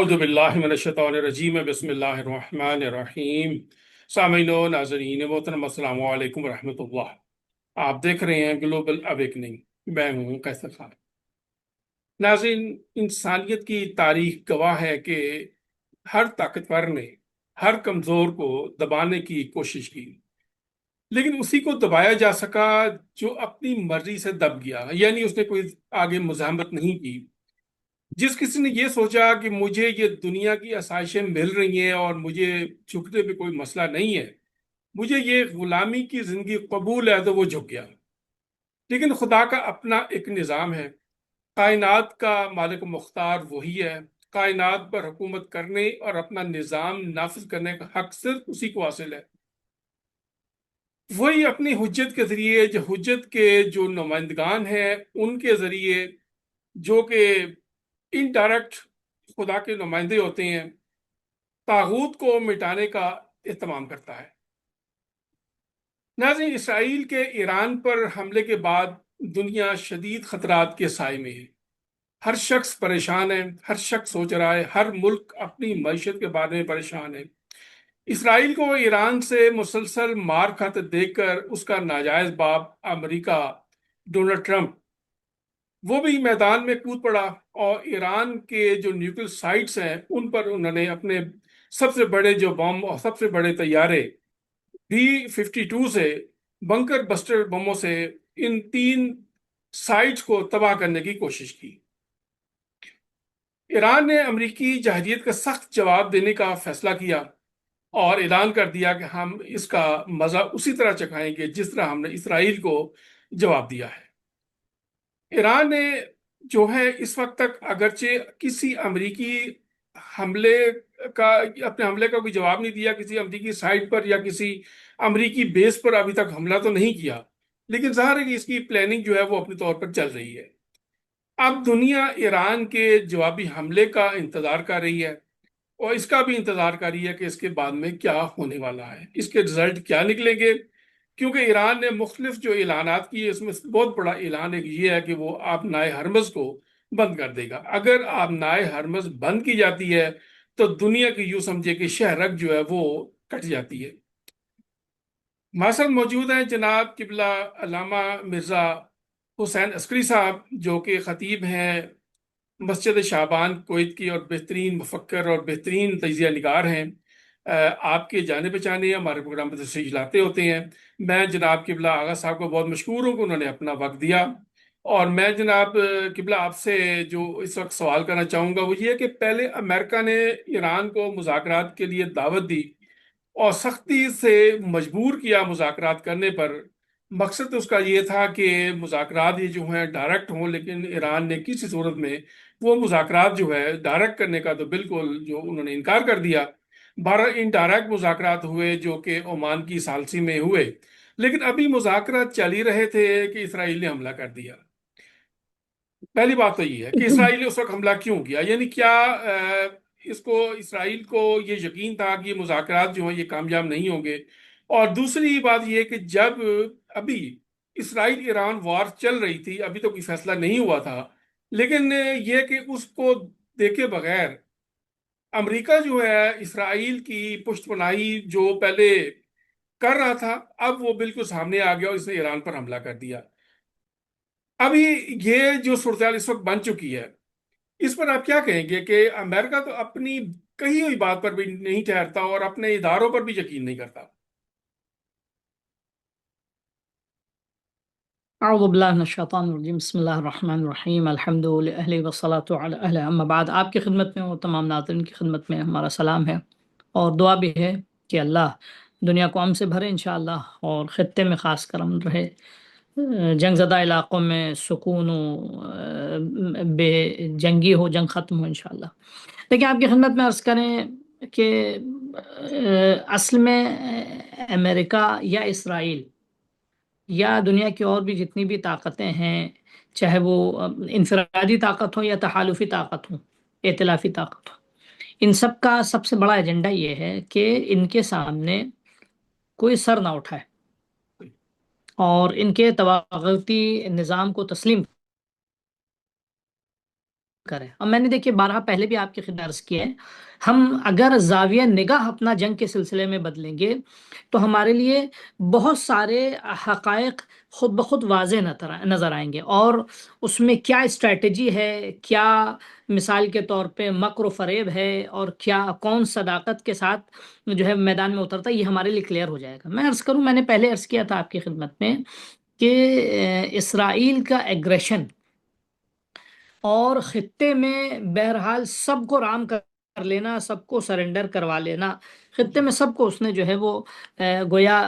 اعوذ باللہ من الشیطان الرجیم بسم اللہ الرحمن الرحیم۔ سامعین و ناظرین محترم، السلام علیکم ورحمۃ اللہ۔ آپ دیکھ رہے ہیں گلوبل اویکننگ، میں ہوں قیصر خان۔ ناظرین، انسانیت کی تاریخ گواہ ہے کہ ہر طاقتور نے ہر کمزور کو دبانے کی کوشش کی، لیکن اسی کو دبایا جا سکا جو اپنی مرضی سے دب گیا، یعنی اس نے کوئی آگے مزاحمت نہیں کی۔ جس کسی نے یہ سوچا کہ مجھے یہ دنیا کی آسائشیں مل رہی ہیں اور مجھے جھکنے پہ کوئی مسئلہ نہیں ہے، مجھے یہ غلامی کی زندگی قبول ہے، تو وہ جھک گیا۔ لیکن خدا کا اپنا ایک نظام ہے، کائنات کا مالک و مختار وہی ہے، کائنات پر حکومت کرنے اور اپنا نظام نافذ کرنے کا حق صرف اسی کو حاصل ہے۔ وہی اپنی حجت کے ذریعے، جو حجت کے جو نمائندگان ہیں ان کے ذریعے، جو کہ انڈائریکٹ خدا کے نمائندے ہوتے ہیں، طاغوت کو مٹانے کا اہتمام کرتا ہے۔ ناظرین، اسرائیل کے ایران پر حملے کے بعد دنیا شدید خطرات کے سائے میں ہے۔ ہر شخص پریشان ہے، ہر شخص سوچ رہا ہے، ہر ملک اپنی معیشت کے بارے میں پریشان ہے۔ اسرائیل کو ایران سے مسلسل مار کھاتے دیکھ کر اس کا ناجائز باپ امریکہ ڈونلڈ ٹرمپ، وہ بھی میدان میں کود پڑا اور ایران کے جو نیوکل سائٹس ہیں ان پر انہوں نے اپنے سب سے بڑے جو بم اور سب سے بڑے طیارے B-52 سے، بنکر بسٹر بموں سے ان 3 سائٹس کو تباہ کرنے کی کوشش کی۔ ایران نے امریکی جارحیت کا سخت جواب دینے کا فیصلہ کیا اور اعلان کر دیا کہ ہم اس کا مزہ اسی طرح چکھائیں گے جس طرح ہم نے اسرائیل کو جواب دیا ہے۔ ایران نے جو ہے اس وقت تک اگرچہ کسی امریکی حملے کا اپنے حملے کا کوئی جواب نہیں دیا، کسی امریکی سائٹ پر یا کسی امریکی بیس پر ابھی تک حملہ تو نہیں کیا، لیکن ظاہر ہے کہ اس کی پلاننگ جو ہے وہ اپنے طور پر چل رہی ہے۔ اب دنیا ایران کے جوابی حملے کا انتظار کر رہی ہے اور اس کا بھی انتظار کر رہی ہے کہ اس کے بعد میں کیا ہونے والا ہے، اس کے رزلٹ کیا نکلیں گے، کیونکہ ایران نے مختلف جو اعلانات کیے، اس میں بہت بڑا اعلان ایک یہ ہے کہ وہ آبنائے ہرمز کو بند کر دے گا۔ اگر آبنائے ہرمز بند کی جاتی ہے تو دنیا کی یوں سمجھے کہ شہرک جو ہے وہ کٹ جاتی ہے۔ ہمارے ساتھ موجود ہیں جناب قبلہ علامہ مرزا حسین عسکری صاحب، جو کہ خطیب ہیں مسجد شعبان کویت کی اور بہترین مفکر اور بہترین تجزیہ نگار ہیں۔ آپ کے جانے پہچانے ہمارے پروگرام پر تشریف لاتے ہوتے ہیں۔ میں جناب قبلہ آغا صاحب کو بہت مشکور ہوں کہ انہوں نے اپنا وقت دیا، اور میں جناب قبلہ آپ سے جو اس وقت سوال کرنا چاہوں گا وہ یہ ہے کہ پہلے امریکہ نے ایران کو مذاکرات کے لیے دعوت دی اور سختی سے مجبور کیا مذاکرات کرنے پر۔ مقصد اس کا یہ تھا کہ مذاکرات یہ جو ہیں ڈائریکٹ ہوں، لیکن ایران نے کسی صورت میں وہ مذاکرات جو ہے ڈائریکٹ کرنے کا تو بالکل جو انہوں نے انکار کر دیا۔ 12 انڈائریکٹ مذاکرات ہوئے جو کہ عمان کی ثالثی میں ہوئے، لیکن ابھی مذاکرات چل ہی رہے تھے کہ اسرائیل نے حملہ کر دیا۔ پہلی بات تو یہ ہے کہ اسرائیل نے اس وقت حملہ کیوں کیا، یعنی کیا اسرائیل کو یہ یقین تھا کہ یہ مذاکرات جو ہیں یہ کامیاب نہیں ہوں گے؟ اور دوسری بات یہ کہ جب ابھی اسرائیل ایران وار چل رہی تھی، ابھی تو کوئی فیصلہ نہیں ہوا تھا، لیکن یہ کہ اس کو دیکھے بغیر امریکہ جو ہے اسرائیل کی پشت پناہی جو پہلے کر رہا تھا، اب وہ بالکل سامنے آ گیا اور اس نے ایران پر حملہ کر دیا۔ ابھی یہ جو صورتحال اس وقت بن چکی ہے، اس پر آپ کیا کہیں گے کہ امریکہ تو اپنی کہی ہوئی بات پر بھی نہیں ٹھہرتا اور اپنے اداروں پر بھی یقین نہیں کرتا؟ اعوذ باللہ من الشیطان الرجیم، بسم اللہ الرحمن الرحیم، الحمد للہ والصلاة علی اہلہ، اما بعد۔ آپ کی خدمت میں اور تمام ناظرین کی خدمت میں ہمارا سلام ہے، اور دعا بھی ہے کہ اللہ دنیا کو امن سے بھرے انشاءاللہ، اور خطے میں خاص کر امن رہے، جنگ زدہ علاقوں میں سکون و بے جنگی ہو، جنگ ختم ہو انشاءاللہ۔ لیکن آپ کی خدمت میں عرض کریں کہ اصل میں امریکہ یا اسرائیل یا دنیا کی اور بھی جتنی بھی طاقتیں ہیں، چاہے وہ انفرادی طاقت ہو یا تحالفی طاقت ہو، ائتلافی طاقت ہو، ان سب کا سب سے بڑا ایجنڈا یہ ہے کہ ان کے سامنے کوئی سر نہ اٹھائے اور ان کے طواغیتی نظام کو تسلیم کریں. اور میں نے دیکھیے بارہا پہلے بھی آپ کی خدمت عرض کیا ہے، ہم اگر زاویہ نگاہ اپنا جنگ کے سلسلے میں بدلیں گے تو ہمارے لیے بہت سارے حقائق خود بخود واضح نظر آئیں گے، اور اس میں کیا اسٹریٹجی ہے، کیا مثال کے طور پہ مکر و فریب ہے، اور کیا کون صداقت کے ساتھ جو ہے میدان میں اترتا ہے، یہ ہمارے لیے کلیئر ہو جائے گا. میں عرض کروں، میں نے پہلے عرض کیا تھا آپ کی خدمت میں کہ اسرائیل کا ایگریشن اور خطے میں بہرحال سب کو رام کر لینا، سب کو سرنڈر کروا لینا، خطے جی میں سب کو اس نے جو ہے وہ گویا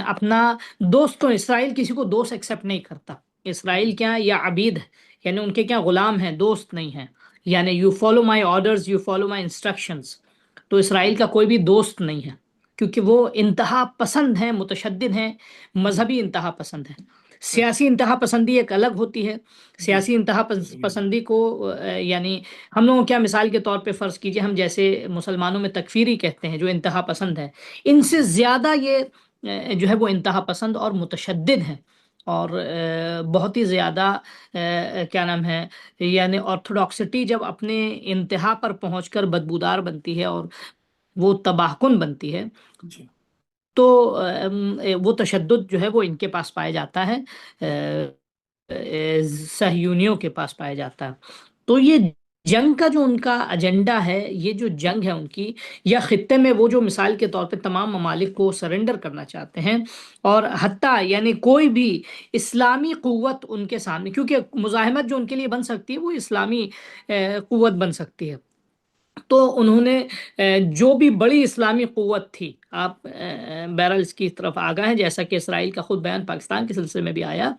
اپنا دوست، تو اسرائیل کسی کو دوست ایکسیپٹ نہیں کرتا. جی اسرائیل کیا یا عبید ہے، یعنی ان کے کیا غلام ہیں، دوست نہیں ہیں. یعنی you follow my orders, you follow my instructions. تو اسرائیل کا کوئی بھی دوست نہیں ہے، کیونکہ وہ انتہا پسند ہیں، متشدد ہیں، جی مذہبی انتہا پسند ہیں. صحیح. سیاسی انتہا پسندی ایک الگ ہوتی ہے. جی سیاسی انتہا جی پسندی کو یعنی ہم لوگوں کیا مثال کے طور پہ فرض کیجئے، ہم جیسے مسلمانوں میں تکفیری کہتے ہیں جو انتہا پسند ہے، ان سے زیادہ یہ جو ہے وہ انتہا پسند اور متشدد ہیں، اور بہت ہی زیادہ کیا نام ہے، یعنی آرتھوڈاکسٹی جب اپنے انتہا پر پہنچ کر بدبودار بنتی ہے اور وہ تباہ کن بنتی ہے، جی تو وہ تشدد جو ہے وہ ان کے پاس پایا جاتا ہے، صہیونیوں کے پاس پایا جاتا ہے. تو یہ جنگ کا جو ان کا ایجنڈا ہے، یہ جو جنگ ہے ان کی، یا خطے میں وہ جو مثال کے طور پہ تمام ممالک کو سرنڈر کرنا چاہتے ہیں، اور حتیٰ یعنی کوئی بھی اسلامی قوت ان کے سامنے، کیونکہ مزاحمت جو ان کے لیے بن سکتی ہے وہ اسلامی قوت بن سکتی ہے. تو انہوں نے جو بھی بڑی اسلامی قوت تھی، آپ بہرحال اس کی طرف آگاہ ہیں، جیسا کہ اسرائیل کا خود بیان پاکستان کے سلسلے میں بھی آیا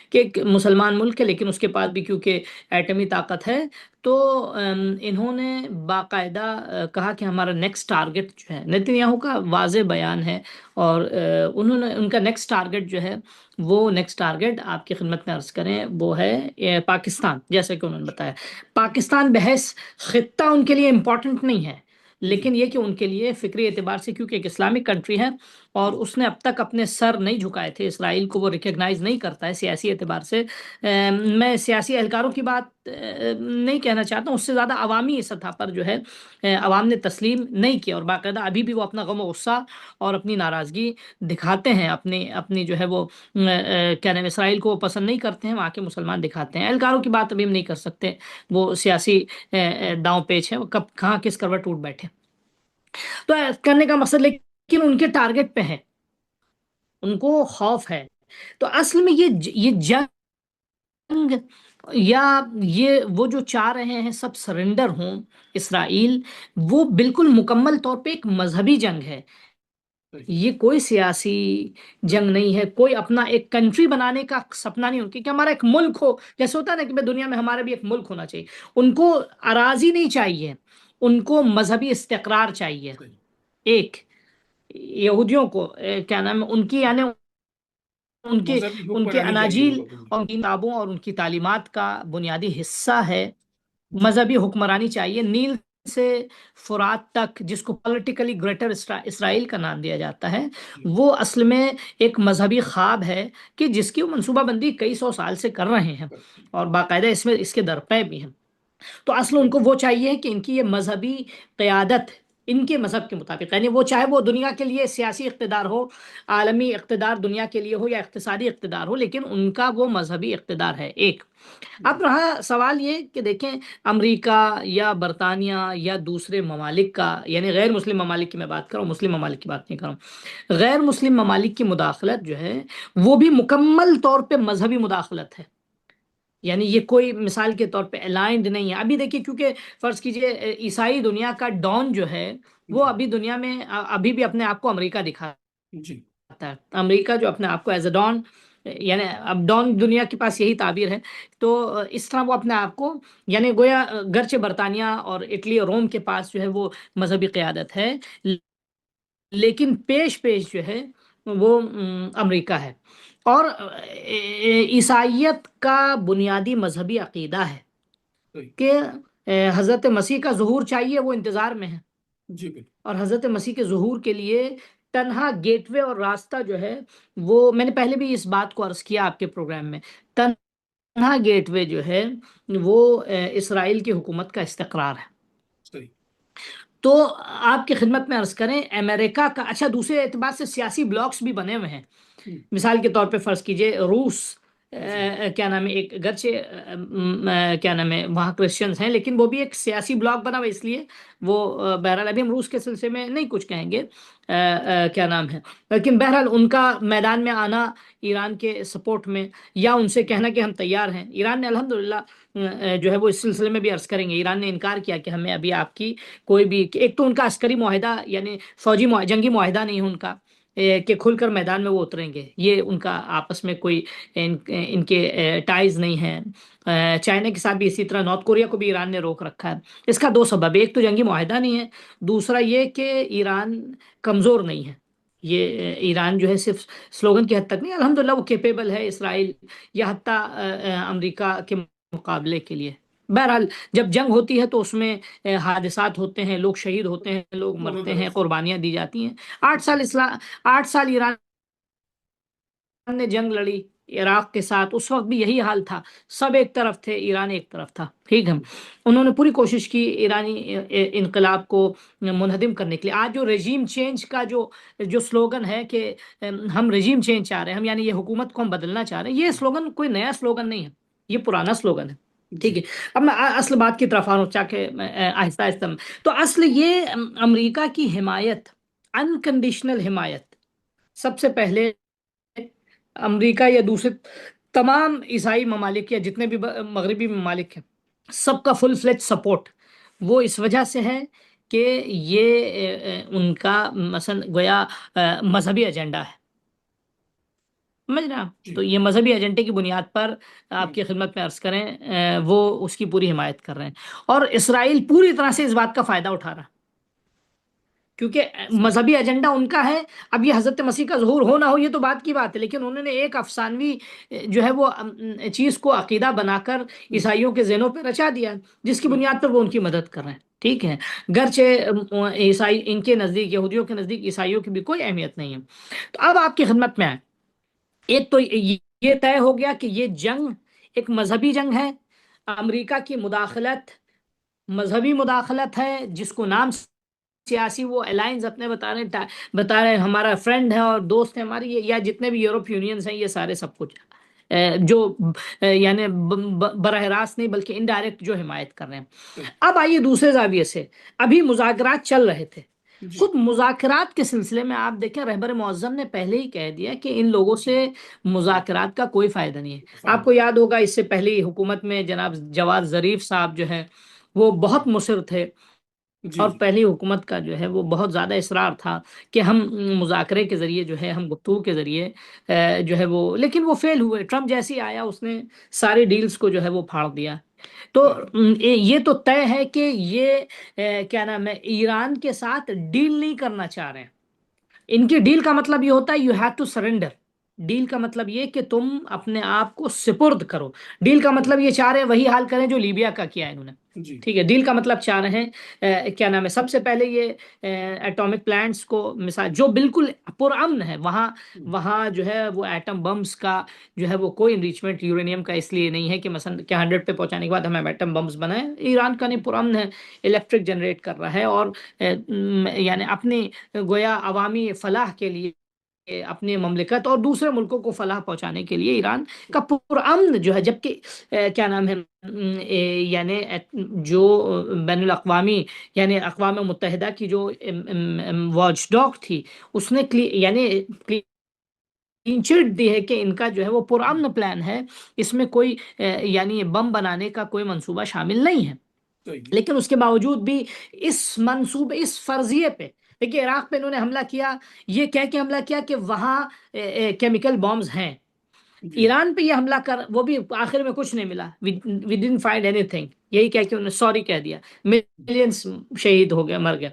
کہ ایک مسلمان ملک ہے لیکن اس کے پاس بھی کیونکہ ایٹمی طاقت ہے، تو انہوں نے باقاعدہ کہا کہ ہمارا نیکسٹ ٹارگٹ جو ہے، نیتن یاہو کا واضح بیان ہے، اور انہوں نے ان کا نیکسٹ ٹارگٹ جو ہے، وہ نیکسٹ ٹارگٹ آپ کی خدمت میں عرض کریں وہ ہے پاکستان. جیسے کہ انہوں نے بتایا پاکستان بحث خطہ ان کے لیے امپورٹنٹ نہیں ہے، جی لیکن یہ کہ ان کے لیے فکری اعتبار سے، کیونکہ ایک اسلامک کنٹری ہے اور جی اس نے اب تک اپنے سر نہیں جھکائے تھے، اسرائیل کو وہ ریکگنائز نہیں کرتا ہے سیاسی اعتبار سے. میں سیاسی اہلکاروں کی بات نہیں کہنا چاہتا ہوں، اس سے زیادہ عوامی سطح پر جو ہے عوام نے تسلیم نہیں کیا، اور باقاعدہ ابھی بھی وہ اپنا غم و غصہ اور اپنی ناراضگی دکھاتے ہیں، اپنی جو ہے وہ کیا نام، اسرائیل کو وہ پسند نہیں کرتے ہیں، وہاں کے مسلمان دکھاتے ہیں. اہلکاروں کی بات ابھی ہم نہیں کر سکتے، وہ سیاسی داؤں پیچ ہے، وہ کب کہاں کس کروٹ ٹوٹ بیٹھے. تو کرنے کا مقصد لیکن ان کے ٹارگٹ پہ ہے، ان کو خوف ہے. تو اصل میں یہ جنگ، یا یہ وہ جو چاہ رہے ہیں سب سرنڈر ہوں اسرائیل، وہ بالکل مکمل طور پہ ایک مذہبی جنگ ہے. صحیح. یہ کوئی سیاسی جنگ نہیں ہے، کوئی اپنا ایک کنٹری بنانے کا سپنا نہیں، ان کی کہ ہمارا ایک ملک ہو، جیسے ہوتا ہے نا کہ دنیا میں ہمارا بھی ایک ملک ہونا چاہیے. ان کو اراضی نہیں چاہیے، ان کو مذہبی استقرار چاہیے. صحیح. ایک یہودیوں کو کیا نام ہے، ان کی یعنی مذہبی ان کے حکمرانی چاہیے ان اناجیل کو اپنی. اور ان کی کتابوں اور ان کی تعلیمات کا بنیادی حصہ ہے. جی مذہبی حکمرانی چاہیے، نیل سے فرات تک، جس کو پولیٹیکلی گریٹر اسرائیل کا نام دیا جاتا ہے، جی وہ اصل میں ایک مذہبی خواب ہے کہ جس کی وہ منصوبہ بندی کئی سو سال سے کر رہے ہیں، اور باقاعدہ اس کے درپے بھی ہیں. تو اصل ان صحیح. کو وہ چاہیے کہ ان کی یہ مذہبی قیادت ان کے مذہب کے مطابق، یعنی وہ چاہے وہ دنیا کے لیے سیاسی اقتدار ہو، عالمی اقتدار دنیا کے لیے ہو یا اقتصادی اقتدار ہو، لیکن ان کا وہ مذہبی اقتدار ہے. ایک اب جی رہا سوال یہ کہ دیکھیں، امریکہ یا برطانیہ یا دوسرے ممالک کا، یعنی غیر مسلم ممالک کی میں بات کروں، مسلم ممالک کی بات نہیں کروں، غیر مسلم ممالک کی مداخلت جو ہے وہ بھی مکمل طور پہ مذہبی مداخلت ہے. یعنی یہ کوئی مثال کے طور پہ الائنڈ نہیں ہے. ابھی دیکھیے، کیونکہ فرض کیجئے عیسائی دنیا کا ڈان جو ہے وہ جی ابھی دنیا میں ابھی بھی اپنے آپ کو امریکہ دکھاتا جی ہے. امریکہ جو اپنے آپ کو ایز اے ڈان، یعنی اب ڈان دنیا کے پاس یہی تعبیر ہے، تو اس طرح وہ اپنے آپ کو، یعنی گویا گرچہ برطانیہ اور اٹلی اور روم کے پاس جو ہے وہ مذہبی قیادت ہے، لیکن پیش پیش جو ہے وہ امریکہ ہے. اور عیسائیت کا بنیادی مذہبی عقیدہ ہے صحیح. کہ حضرت مسیح کا ظہور چاہیے، وہ انتظار میں ہے، جی بالکل. اور حضرت مسیح کے ظہور کے لیے تنہا گیٹ وے اور راستہ جو ہے، وہ میں نے پہلے بھی اس بات کو عرض کیا آپ کے پروگرام میں، ہاں گیٹ وے جو ہے وہ اسرائیل کی حکومت کا استقرار ہے. صحیح. تو آپ کی خدمت میں عرض کریں امریکہ کا اچھا دوسرے اعتبار سے سیاسی بلاکس بھی بنے ہوئے ہیں. ہم، مثال کے طور پہ فرض کیجئے روس جی کیا نام ہے ایک گرچہ کیا نام ہے وہاں کرسچنز ہیں لیکن وہ بھی ایک سیاسی بلاک بنا ہوا ہے، اس لیے وہ بہرحال ابھی ہم روس کے سلسلے میں نہیں کچھ کہیں گے کیا نام ہے، لیکن بہرحال ان کا میدان میں آنا ایران کے سپورٹ میں یا ان سے کہنا کہ ہم تیار ہیں. ایران نے الحمدللہ جو ہے وہ اس سلسلے میں بھی عرض کریں گے، ایران نے انکار کیا کہ ہمیں ابھی آپ کی کوئی بھی ایک تو ان کا عسکری معاہدہ یعنی جنگی معاہدہ نہیں ہے ان کا کہ کھل کر میدان میں وہ اتریں گے، یہ ان کا آپس میں کوئی ان کے ٹائز نہیں ہیں. چائنا کے ساتھ بھی اسی طرح، نارتھ کوریا کو بھی ایران نے روک رکھا ہے. اس کا دو سبب ہے، ایک تو جنگی معاہدہ نہیں ہے، دوسرا یہ کہ ایران کمزور نہیں ہے. یہ ایران جو ہے صرف سلوگن کی حد تک نہیں، الحمدللہ وہ کیپیبل ہے اسرائیل یا حتیٰ امریکہ کے مقابلے کے لیے. بہرحال جب جنگ ہوتی ہے تو اس میں حادثات ہوتے ہیں، لوگ شہید ہوتے ہیں، لوگ دونوں مرتے ہیں، طرف. قربانیاں دی جاتی ہیں. 8 سال 8 سال ایران نے جنگ لڑی عراق کے ساتھ، اس وقت بھی یہی حال تھا. سب ایک طرف تھے، ایران ایک طرف تھا. ٹھیک ہے، انہوں نے پوری کوشش کی ایرانی انقلاب کو منہدم کرنے کے لیے. آج جو رجیم چینج کا جو سلوگن ہے کہ ہم رجیم چینج چاہ رہے ہیں، ہم یعنی یہ حکومت کو ہم بدلنا چاہ رہے ہیں، یہ سلوگن کوئی نیا سلوگن نہیں ہے، یہ پرانا سلوگن ہے. ٹھیک جی ہے، اب میں اصل بات کی طرف آؤں چاہ کے آہستہ آہستہ تو اصل یہ امریکہ کی حمایت، انکنڈیشنل حمایت سب سے پہلے امریکہ یا دوسرے تمام عیسائی ممالک یا جتنے بھی مغربی ممالک ہیں سب کا فل فلیج سپورٹ وہ اس وجہ سے ہے کہ یہ ان کا مثلا گویا مذہبی ایجنڈا ہے. سمجھ رہے ہیں آپ؟ جی. تو یہ مذہبی ایجنڈے کی بنیاد پر آپ ہم، کی خدمت میں عرض کریں وہ اس کی پوری حمایت کر رہے ہیں اور اسرائیل پوری طرح سے اس بات کا فائدہ اٹھا رہا ہے کیونکہ صحیح. مذہبی ایجنڈا ان کا ہے. اب یہ حضرت مسیح کا ظہور ہو نہ ہو یہ تو بات کی بات ہے، لیکن انہوں نے ایک افسانوی جو ہے وہ چیز کو عقیدہ بنا کر ہم، عیسائیوں کے ذہنوں پہ رچا دیا جس کی بالکل. بنیاد پر وہ ان کی مدد کر رہے ہیں. ٹھیک ہے، گرچہ عیسائی ان کے نزدیک یہودیوں کے نزدیک عیسائیوں کی بھی کوئی اہمیت نہیں ہے. تو اب آپ کی خدمت میں آئے، ایک تو یہ طے ہو گیا کہ یہ جنگ ایک مذہبی جنگ ہے. امریکہ کی مداخلت مذہبی مداخلت ہے جس کو نام سیاسی وہ الائنس اپنے بتا رہے ہیں ہمارا فرینڈ ہے اور دوست ہے ہماری یا جتنے بھی یورپ یونینز ہیں یہ سارے سب کچھ جو یعنی براہ راست نہیں بلکہ انڈائریکٹ جو حمایت کر رہے ہیں. صحیح. اب آئیے دوسرے زاویے سے، ابھی مذاکرات چل رہے تھے. جی خود مذاکرات کے سلسلے میں آپ دیکھیں رہبر معظم نے پہلے ہی کہہ دیا کہ ان لوگوں سے مذاکرات کا کوئی فائدہ نہیں ہے. آپ فائدہ. کو یاد ہوگا اس سے پہلی حکومت میں جناب جواد ظریف صاحب جو ہے وہ بہت مصر تھے جی اور جی. پہلی حکومت کا جو ہے وہ بہت زیادہ اصرار تھا کہ ہم مذاکرے کے ذریعے جو ہے ہم گفتگو کے ذریعے جو ہے وہ، لیکن وہ فیل ہوئے. ٹرمپ جیسی آیا اس نے ساری ڈیلز کو جو ہے وہ پھاڑ دیا. تو صحیح. یہ تو طے ہے کہ یہ کیا نام ہے ایران کے ساتھ ڈیل نہیں کرنا چاہ رہے ہیں. ان کی ڈیل کا مطلب یہ ہوتا ہے you have to surrender. Deal کا مطلب یہ کہ تم اپنے آپ کو سپرد کرو. ڈیل کا مطلب یہ چاہ رہے ہیں وہی حال کریں جو لیبیا کا کیا ہے انہوں نے. جی. ٹھیک ہے، ڈیل کا مطلب چاہ رہے ہیں کیا نام ہے سب سے پہلے یہ ایٹامک پلانٹس کو مثال جو بالکل پرامن ہے وہاں ہم، وہاں جو ہے وہ ایٹم بمز کا جو ہے وہ کوئی انریچمنٹ یورینیم کا اس لیے نہیں ہے کہ مثلا کیا 100 پہ پہنچانے کے بعد ہمیں ایٹم بمز بنائیں. ایران کا نہیں پرامن ہے، الیکٹرک جنریٹ کر رہا ہے اور یعنی اپنی گویا عوامی فلاح کے لیے اپنی مملکت اور دوسرے ملکوں کو فلاح پہنچانے کے لیے ایران کا پرامن جو ہے. جبکہ کیا نام ہے یعنی جو بین الاقوامی یعنی اقوام متحدہ کی جو واچ ڈاگ تھی اس نے یعنی کلین چٹ دی ہے کہ ان کا جو ہے وہ پرامن پلان ہے، اس میں کوئی یعنی بم بنانے کا کوئی منصوبہ شامل نہیں ہے. صحیح. لیکن اس کے باوجود بھی اس منصوبے اس فرضیے پہ دیکھیے عراق پہ انہوں نے حملہ کیا، یہ کہہ کے حملہ کیا کہ وہاں کیمیکل بامز ہیں. جی ایران پہ یہ حملہ کر وہ بھی آخر میں کچھ نہیں ملا، وی ڈidn't find anything، یہی کہہ کے انہوں نے سوری کہہ دیا، ملینز شہید ہو گئے مر گئے.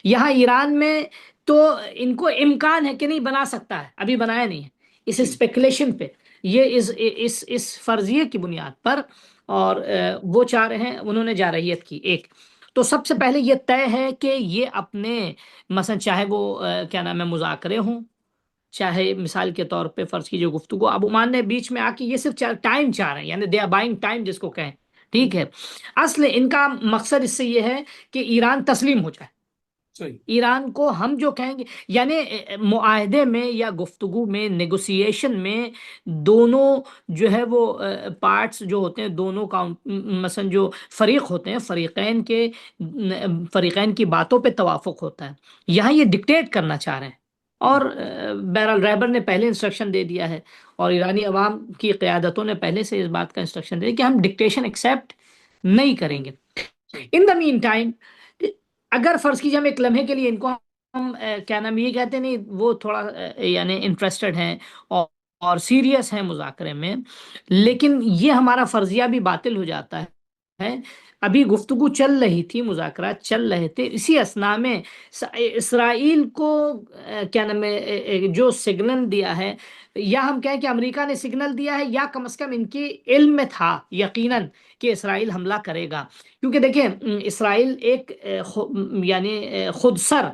یہاں ایران میں تو ان کو امکان ہے کہ نہیں بنا سکتا ہے، ابھی بنایا نہیں ہے، اس جی. اسپیکولیشن پہ یہ اس فرضیے کی بنیاد پر اور وہ چاہ رہے ہیں انہوں نے جارحیت کی. ایک تو سب سے پہلے یہ طے ہے کہ یہ اپنے مثلا چاہے وہ کیا نام ہے مذاکرے ہوں چاہے مثال کے طور پہ فرض کیجیے گفتگو، اب عمان نے بیچ میں آ کے یہ صرف ٹائم چاہ رہے ہیں، یعنی دے آر بائنگ ٹائم جس کو کہیں، ٹھیک ہے۔ اصل ان کا مقصد اس سے یہ ہے کہ ایران تسلیم ہو جائے، صحیح۔ ایران کو ہم جو کہیں گے، یعنی معاہدے میں یا گفتگو میں، نیگوسیشن میں، دونوں جو ہے وہ پارٹس جو ہوتے ہیں، دونوں کا مثلا جو فریق ہوتے ہیں، فریقین کی باتوں پہ توافق ہوتا ہے۔ یہاں یہ ڈکٹیٹ کرنا چاہ رہے ہیں، اور بہرحال رہبر نے پہلے انسٹرکشن دے دیا ہے، اور ایرانی عوام کی قیادتوں نے پہلے سے اس بات کا انسٹرکشن دے دیا کہ ہم ڈکٹیشن ایکسیپٹ نہیں کریں گے۔ صحیح۔ ان دا مین ٹائم، اگر فرض کیجیے ہم ایک لمحے کے لیے ان کو ہم کیا نام یہ کہتے ہیں، نہیں وہ تھوڑا یعنی انٹرسٹڈ ہیں اور سیریس ہیں مذاکرے میں، لیکن یہ ہمارا فرضیہ بھی باطل ہو جاتا ہے۔ ابھی گفتگو چل رہی تھی، مذاکرات چل رہے تھے، اسی اسنا میں اسرائیل کو کیا نام ہے جو سگنل دیا ہے، یا ہم کہیں کہ امریکہ نے سگنل دیا ہے، یا کم از کم ان کے علم میں تھا یقیناً کہ اسرائیل حملہ کرے گا، کیونکہ دیکھیں اسرائیل ایک یعنی خود سر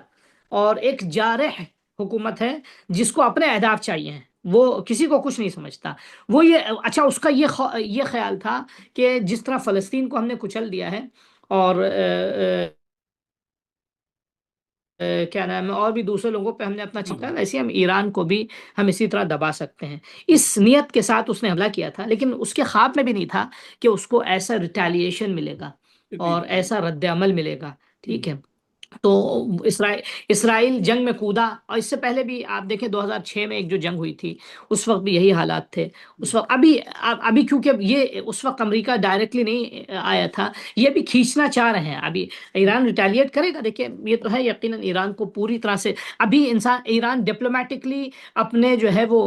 اور ایک جارح حکومت ہے، جس کو اپنے اہداف چاہیے ہیں، وہ کسی کو کچھ نہیں سمجھتا۔ وہ یہ اچھا اس کا یہ خیال تھا کہ جس طرح فلسطین کو ہم نے کچل دیا ہے، اور کیا نام ہے اور بھی دوسرے لوگوں پہ ہم نے اپنا چمٹا، ویسے ہم ایران کو بھی ہم اسی طرح دبا سکتے ہیں۔ اس نیت کے ساتھ اس نے حملہ کیا تھا، لیکن اس کے خواب میں بھی نہیں تھا کہ اس کو ایسا ریٹیلیشن ملے گا جی اور جی۔ ایسا رد عمل ملے گا، ٹھیک ہم، ہے۔ تو اسرائیل جنگ میں کودا، اور اس سے پہلے بھی آپ دیکھیں 2006 میں ایک جو جنگ ہوئی تھی، اس وقت بھی یہی حالات تھے۔ اس وقت ابھی کیونکہ یہ اس وقت امریکہ ڈائریکٹلی نہیں آیا تھا، یہ بھی کھینچنا چاہ رہے ہیں ابھی۔ ایران ریٹیلیٹ کرے گا، دیکھیں یہ تو ہے یقیناً ایران کو پوری طرح سے ابھی ایران ڈپلومیٹکلی اپنے جو ہے وہ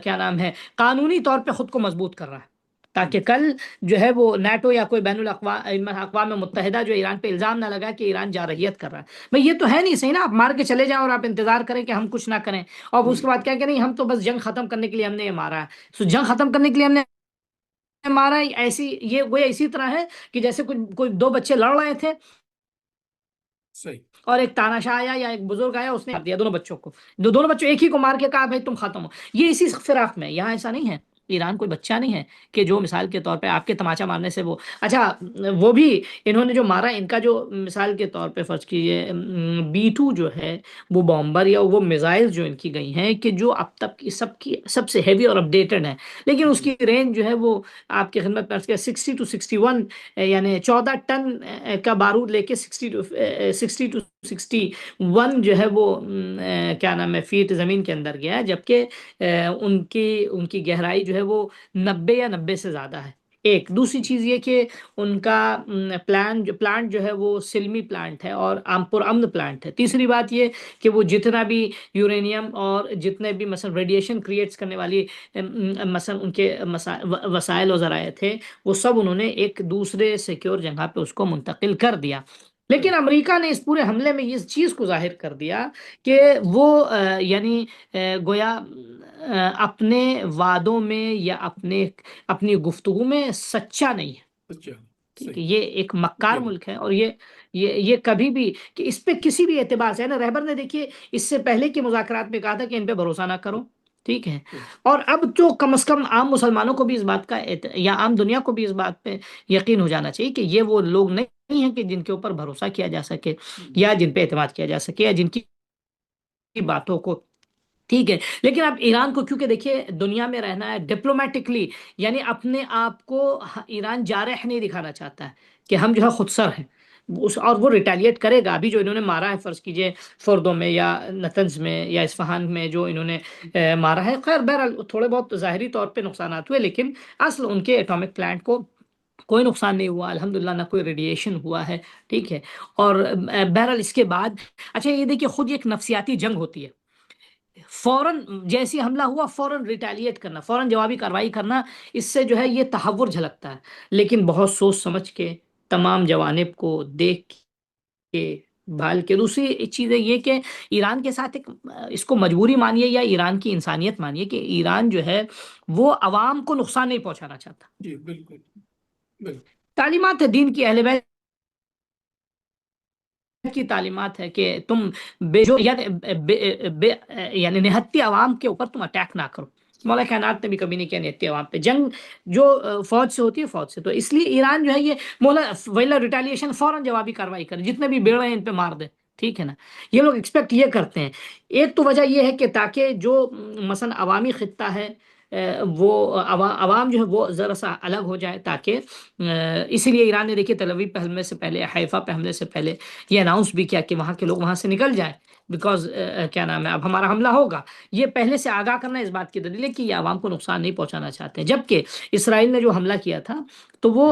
کیا نام ہے قانونی طور پہ خود کو مضبوط کر رہا ہے، تاکہ کل جو ہے وہ نیٹو یا کوئی بین الاقوام متحدہ جو ایران پہ الزام نہ لگا کہ ایران جارحیت کر رہا ہے۔ بھئی یہ تو ہے نہیں صحیح نا، آپ مار کے چلے جائیں اور آپ انتظار کریں کہ ہم کچھ نہ کریں، اور اس کے بعد کیا کہ نہیں ہم تو بس جنگ ختم کرنے کے لیے ہم نے یہ مارا ہے، سو جنگ ختم کرنے کے لیے ہم نے مارا ہے، ایسی یہ وہ اسی طرح ہے کہ جیسے کوئی دو بچے لڑ رہے تھے، صحیح۔ اور ایک تاناشاہ آیا یا ایک بزرگ آیا، اس نے مار دیا دونوں بچوں کو، دونوں بچوں ایک ہی کو مار کے کہا بھائی تم ختم ہو۔ یہ اسی فراق میں، یہاں ایسا نہیں ہے، ایران کوئی بچہ نہیں ہے کہ جو مثال کے طور پہ آپ کے تماچا مارنے سے وہ اچھا، وہ بھی انہوں نے جو مارا، ان کا جو مثال کے طور پہ فرض کیجیے B-2 جو ہے وہ بامبر یا وہ میزائل جو ان کی گئی ہیں، کہ جو اب تک کی سب سے ہیوی اور اپڈیٹڈ ہیں، لیکن اس کی رینج جو ہے وہ آپ کی خدمت میں 60 to 61، یعنی 14 ٹن کا بارود لے کے 60 to 61 جو ہے وہ کیا نام ہے فیٹ زمین کے اندر گیا ہے، جبکہ ان کی گہرائی جو ہے وہ 90 سے زیادہ ہے۔ ایک دوسری چیز یہ کہ ان کا پلانٹ جو ہے وہ سلمی پلانٹ ہے اور پر امن پلانٹ ہے۔ تیسری بات یہ کہ وہ جتنا بھی یورینیم اور جتنے بھی مثلا ریڈیشن کریٹس کرنے والی مثلا ان کے وسائل و ذرائع تھے، وہ سب انہوں نے ایک دوسرے سیکیور جگہ پہ اس کو منتقل کر دیا۔ لیکن امریکہ نے اس پورے حملے میں اس چیز کو ظاہر کر دیا کہ وہ یعنی گویا اپنے وعدوں میں یا اپنی گفتگو میں سچا نہیں ہے، اچھا۔ ٹھیک صحیح۔ ہے۔ یہ ایک مکار جی ملک ہے، اور یہ کبھی بھی کہ اس پہ کسی بھی اعتبار سے ہے نا، رہبر نے دیکھیے اس سے پہلے کے مذاکرات میں کہا تھا کہ ان پہ بھروسہ نہ کرو، ٹھیک ہے۔ جی۔ اور اب تو کم از کم عام مسلمانوں کو بھی اس بات کا یا عام دنیا کو بھی اس بات پہ یقین ہو جانا چاہیے کہ یہ وہ لوگ نہیں ہیں کہ جن کے اوپر بھروسہ کیا جا سکے، یا جن پہ اعتماد کیا جا سکے، یا جن کی باتوں کو، ٹھیک ہے۔ لیکن اب ایران کو کیونکہ دیکھیے دنیا میں رہنا ہے ڈپلومیٹکلی، یعنی اپنے آپ کو ایران جارح نہیں دکھانا چاہتا ہے کہ ہم جو ہے خود سر ہیں، اور وہ ریٹیلیٹ کرے گا۔ ابھی جو انہوں نے مارا ہے فرض کیجئے فردوں میں یا نتنز میں یا اصفہان میں جو انہوں نے مارا ہے، خیر بہرحال تھوڑے بہت ظاہری طور پہ نقصانات ہوئے، لیکن اصل ان کے ایٹامک پلانٹ کو کوئی نقصان نہیں ہوا الحمدللہ، نہ کوئی ریڈیشن ہوا ہے، ٹھیک ہے۔ اور بہرحال اس کے بعد اچھا یہ دیکھیے خود ایک نفسیاتی جنگ ہوتی ہے، فوراً جیسی حملہ ہوا فوراً ریٹیلیٹ کرنا، فوراً جوابی کارروائی کرنا، اس سے جو ہے یہ تحور جھلکتا ہے، لیکن بہت سوچ سمجھ کے تمام جوانب کو دیکھ کے بھال کے۔ دوسری چیز ہے یہ کہ ایران کے ساتھ اس کو مجبوری مانیے یا ایران کی انسانیت مانیے کہ ایران جو ہے وہ عوام کو نقصان نہیں پہنچانا چاہتا۔ جی بالکل بالکل۔ تعلیمات دین کی اہل بیت کی تعلیمات ہے کہ تم بے جو یعنی یعنی نہتی عوام کے اوپر تم اٹیک نہ کرو. مولا کائنات نے بھی کبھی نہیں کیا نہتی عوام پہ جنگ. جو فوج سے ہوتی ہے فوج سے. تو اس لیے ایران جو ہے یہ مولا ویلا ریٹیلیشن فوراً جوابی کاروائی کرے, جتنے بھی بیڑے ہیں ان پہ مار دے. ٹھیک ہے نا. یہ لوگ ایکسپیکٹ یہ کرتے ہیں. ایک تو وجہ یہ ہے کہ تاکہ جو مثلا عوامی خطہ ہے وہ عوام جو ہے وہ ذرا سا الگ ہو جائے, تاکہ اسی لیے ایران نے دیکھیے تل ابیب پہ حملے سے پہلے, حیفا پہ حملے سے پہلے یہ اناؤنس بھی کیا کہ وہاں کے لوگ وہاں سے نکل جائیں, بیکاز کیا نام ہے اب ہمارا حملہ ہوگا. یہ پہلے سے آگاہ کرنا اس بات کی دلیل ہے کہ یہ عوام کو نقصان نہیں پہنچانا چاہتے ہیں. جبکہ اسرائیل نے جو حملہ کیا تھا تو وہ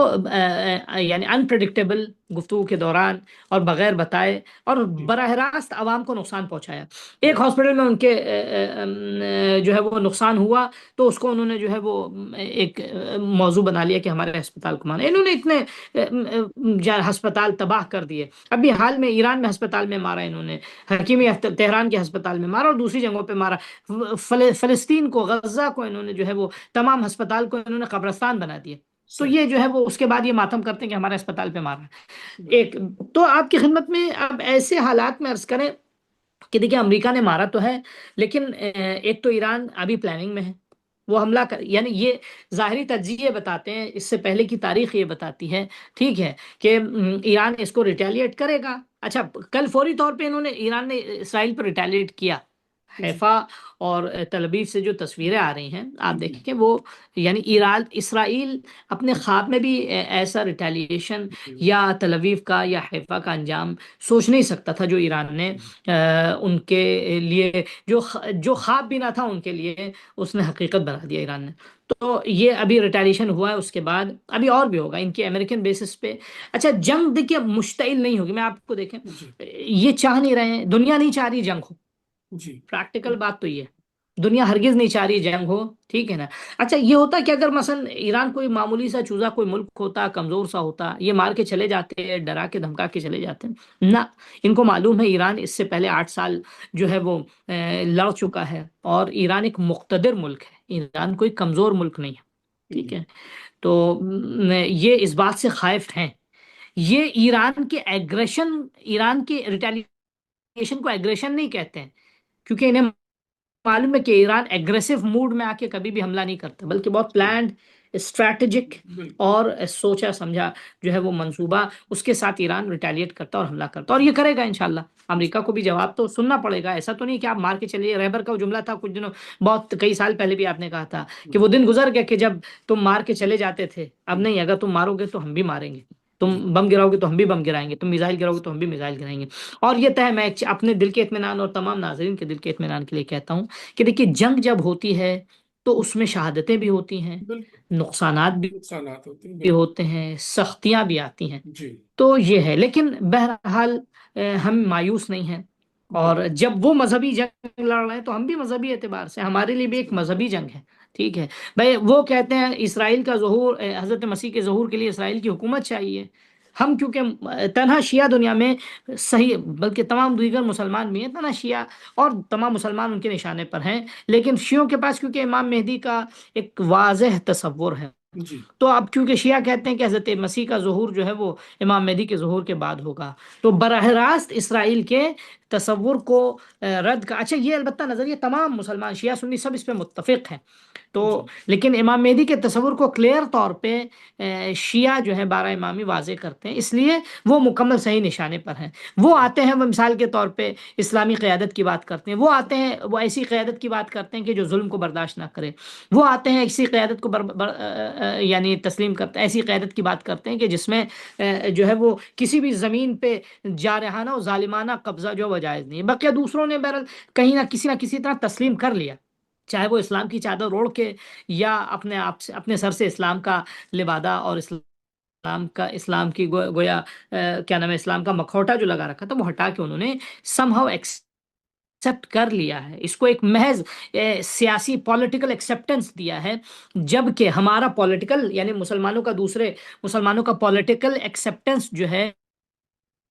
یعنی انپریڈکٹیبل گفتگو کے دوران اور بغیر بتائے اور براہ راست عوام کو نقصان پہنچایا. ایک ہاسپٹل میں ان کے جو ہے وہ نقصان ہوا تو اس کو انہوں نے جو ہے وہ ایک موضوع بنا لیا کہ ہمارے ہسپتال کو مانا. انہوں نے اتنے ہسپتال تباہ کر دیے. ابھی حال میں ایران میں ہسپتال میں مارا انہوں نے, حکیمی تہران کے ہسپتال میں مارا اور دوسری جگہوں پہ مارا. فلسطین کو, غزہ کو انہوں نے جو ہے وہ تمام ہسپتال کو انہوں نے قبرستان بنا دیا. تو یہ جو ہے وہ اس کے بعد یہ ماتم کرتے ہیں کہ ہمارے اسپتال پہ مارا. ایک تو آپ کی خدمت میں اب ایسے حالات میں عرض کریں کہ دیکھیں امریکہ نے مارا تو ہے, لیکن ایک تو ایران ابھی پلاننگ میں ہے وہ حملہ کر, یعنی یہ ظاہری تجزیے بتاتے ہیں, اس سے پہلے کی تاریخ یہ بتاتی ہے ٹھیک ہے کہ ایران اس کو ریٹیلیٹ کرے گا. اچھا کل فوری طور پہ ایران نے اسرائیل پر ریٹیلیٹ کیا. حیفا اور تل ابیب سے جو تصویریں آ رہی ہیں آپ دیکھیں کہ وہ یعنی اسرائیل اپنے خواب میں بھی ایسا ریٹیلیشن یا تل ابیب کا یا حیفا کا انجام سوچ نہیں سکتا تھا جو ایران نے ان کے لیے جو خواب بھی نہ تھا ان کے لیے اس نے حقیقت بنا دیا ایران نے. تو یہ ابھی ریٹیلیشن ہوا ہے, اس کے بعد ابھی اور بھی ہوگا ان کے امریکن بیسس پہ. اچھا جنگ دیکھیے مشتعل نہیں ہوگی, میں آپ کو دیکھیں یہ چاہ نہیں رہے ہیں, دنیا نہیں چاہ رہی جنگ ہو. پریکٹیکل بات تو یہ ہے, دنیا ہرگز نہیں چاہ رہی جنگ ہو. ٹھیک ہے نا. اچھا یہ ہوتا کہ اگر مثلا ایران کوئی معمولی سا چوزا کوئی ملک ہوتا, کمزور سا ہوتا, یہ مار کے چلے جاتے, ڈرا کے دھمکا کے چلے جاتے. نہ, ان کو معلوم ہے ایران اس سے پہلے 8 سال جو ہے وہ لڑ چکا ہے, اور ایران ایک مقتدر ملک ہے, ایران کوئی کمزور ملک نہیں ہے. ٹھیک ہے. تو یہ اس بات سے خائف ہیں. یہ ایران کے ایگریشن, ایران کے ریٹیلیشن کو ایگریشن نہیں کہتے ہیں, کیونکہ انہیں معلوم ہے کہ ایران ایگریسو موڈ میں آ کے کبھی بھی حملہ نہیں کرتا, بلکہ بہت پلانڈ, اسٹریٹجک اور سوچا سمجھا جو ہے وہ منصوبہ, اس کے ساتھ ایران ریٹیلیٹ کرتا اور حملہ کرتا, اور یہ کرے گا انشاءاللہ. امریکہ کو بھی جواب تو سننا پڑے گا. ایسا تو نہیں کہ آپ مار کے چلیے. ریبر کا وہ جملہ تھا کچھ دنوں, بہت کئی سال پہلے بھی آپ نے کہا تھا کہ وہ دن گزر گیا کہ جب تم مار کے چلے جاتے تھے. اب نہیں, اگر تم مارو گے تو ہم بھی ماریں گے, تم بم گراؤ گے تو ہم بھی بم گرائیں گے, تم میزائل گراؤ گے تو ہم بھی میزائل گرائیں گے. اور یہ طے میں اپنے دل کے اطمینان اور تمام ناظرین کے دل کے اطمینان کے لیے کہتا ہوں کہ دیکھیے جنگ جب ہوتی ہے تو اس میں شہادتیں بھی ہوتی ہیں, نقصانات بھی ہوتے ہیں, سختیاں بھی آتی ہیں. تو یہ ہے, لیکن بہرحال ہم مایوس نہیں ہیں. اور جب وہ مذہبی جنگ لڑ رہے ہیں تو ہم بھی مذہبی اعتبار سے, ہمارے لیے بھی ایک مذہبی جنگ ہے. ٹھیک ہے بھائی, وہ کہتے ہیں اسرائیل کا ظہور, حضرت مسیح کے ظہور کے لیے اسرائیل کی حکومت چاہیے. ہم کیونکہ تنہا شیعہ دنیا میں صحیح, بلکہ تمام دیگر مسلمان بھی ہیں, تنہا شیعہ اور تمام مسلمان ان کے نشانے پر ہیں, لیکن شیعوں کے پاس کیونکہ امام مہدی کا ایک واضح تصور ہے, تو اب کیونکہ شیعہ کہتے ہیں کہ حضرت مسیح کا ظہور جو ہے وہ امام مہدی کے ظہور کے بعد ہوگا, تو براہ راست اسرائیل کے تصور کو رد کا. اچھا یہ البتہ نظریہ تمام مسلمان شیعہ سنی سب اس پہ متفق ہیں, تو لیکن امام مہدی کے تصور کو کلیئر طور پہ شیعہ جو ہے 12 امامی واضح کرتے ہیں, اس لیے وہ مکمل صحیح نشانے پر ہیں. وہ آتے ہیں, وہ مثال کے طور پہ اسلامی قیادت کی بات کرتے ہیں, وہ آتے ہیں, وہ ایسی قیادت کی بات کرتے ہیں کہ جو ظلم کو برداشت نہ کرے. وہ آتے ہیں ایسی قیادت کو یعنی تسلیم کرتے ہیں, ایسی قیادت کی بات کرتے ہیں کہ جس میں جو ہے وہ کسی بھی زمین پہ جارحانہ اور ظالمانہ قبضہ جو وہ جائز نہیں ہے. بقیہ دوسروں نے بہرحال کہیں نہ کسی طرح تسلیم کر لیا, چاہے وہ اسلام کی چادر اوڑھ کے یا اپنے آپ سے, اپنے سر سے اسلام کا لبادہ اور اسلام کی گویا کیا نام ہے, اسلام کا مکھوٹا جو لگا رکھا تھا وہ ہٹا کے انہوں نے سم ہاؤ ایکسپٹ کر لیا ہے. اس کو ایک محض سیاسی پولیٹیکل ایکسیپٹنس دیا ہے, جبکہ ہمارا پولیٹیکل یعنی مسلمانوں کا دوسرے مسلمانوں کا پولیٹیکل ایکسیپٹنس جو ہے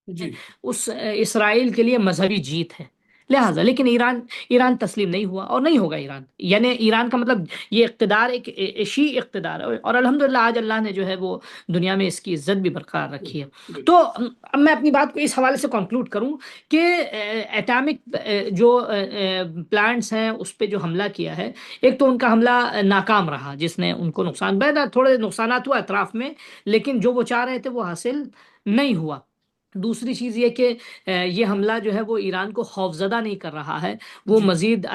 اس اسرائیل کے لیے مذہبی جیت ہے. لہٰذا لیکن ایران تسلیم نہیں ہوا اور نہیں ہوگا ایران، یعنی ایران کا مطلب یہ اقتدار ایک شیعی اقتدار ہے، اور الحمدللہ آج اللہ نے جو ہے وہ دنیا میں اس کی عزت بھی برقرار رکھی ہے۔ بالکل تو اب میں اپنی بات کو اس حوالے سے کنکلوڈ کروں کہ ایٹامک جو پلانٹس ہیں اس پہ جو حملہ کیا ہے، ایک تو ان کا حملہ ناکام رہا جس نے ان کو نقصان، بیدا تھوڑے نقصانات ہوا اطراف میں، لیکن جو وہ چاہ رہے تھے وہ حاصل نہیں ہوا۔ دوسری چیز یہ کہ یہ حملہ جو ہے وہ ایران کو خوفزدہ نہیں کر رہا ہے، وہ جی مزید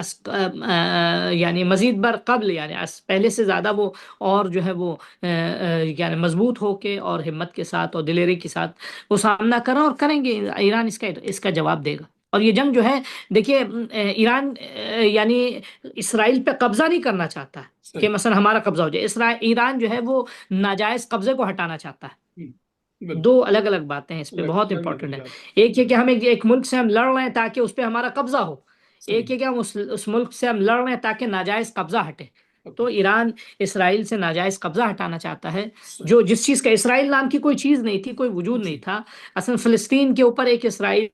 یعنی مزید بر قبل، یعنی پہلے سے زیادہ وہ اور جو ہے وہ یعنی مضبوط ہو کے اور ہمت کے ساتھ اور دلیری کے ساتھ وہ سامنا کر رہا، اور کریں گے، ایران اس کا جواب دے گا۔ اور یہ جنگ جو ہے، دیکھیے ایران یعنی اسرائیل پہ قبضہ نہیں کرنا چاہتا ہے کہ صحیح۔ مثلا ہمارا قبضہ ہو جائے، ایران جو ہے وہ ناجائز قبضے کو ہٹانا چاہتا ہے۔ دو بالکل الگ الگ باتیں ہیں، اس پہ الگ بہت الگ امپورٹنٹ ہے۔ نظریات۔ ایک یہ کہ ہم ایک ملک سے ہم لڑ رہے ہیں تاکہ اس پہ ہمارا قبضہ ہو، صحیح۔ ایک یہ کہ ہم اس ملک سے ہم لڑ رہے ہیں تاکہ ناجائز قبضہ ہٹے۔ تو اوکے۔ ایران اسرائیل سے ناجائز قبضہ ہٹانا چاہتا ہے، صحیح۔ جس چیز کا اسرائیل نام کی کوئی چیز نہیں تھی، کوئی وجود نہیں جی تھا۔ اصلا فلسطین کے اوپر ایک اسرائیل